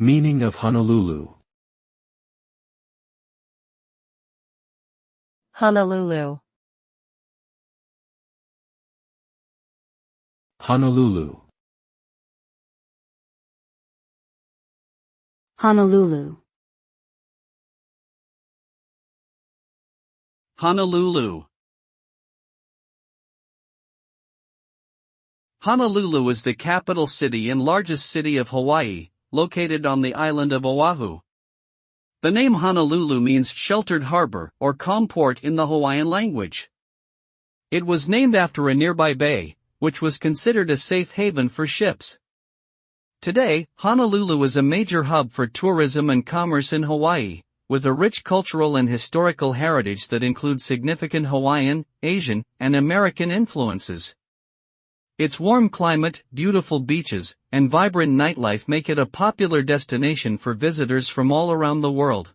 Meaning of Honolulu. Honolulu. Honolulu. Honolulu. Honolulu. Honolulu is the capital city and largest city of Hawaii, located on the island of Oahu. The name Honolulu means sheltered harbor or calm port in the Hawaiian language. It was named after a nearby bay, which was considered a safe haven for ships. Today, Honolulu is a major hub for tourism and commerce in Hawaii, with a rich cultural and historical heritage that includes significant Hawaiian, Asian, and American influences. Its warm climate, beautiful beaches, and vibrant nightlife make it a popular destination for visitors from all around the world.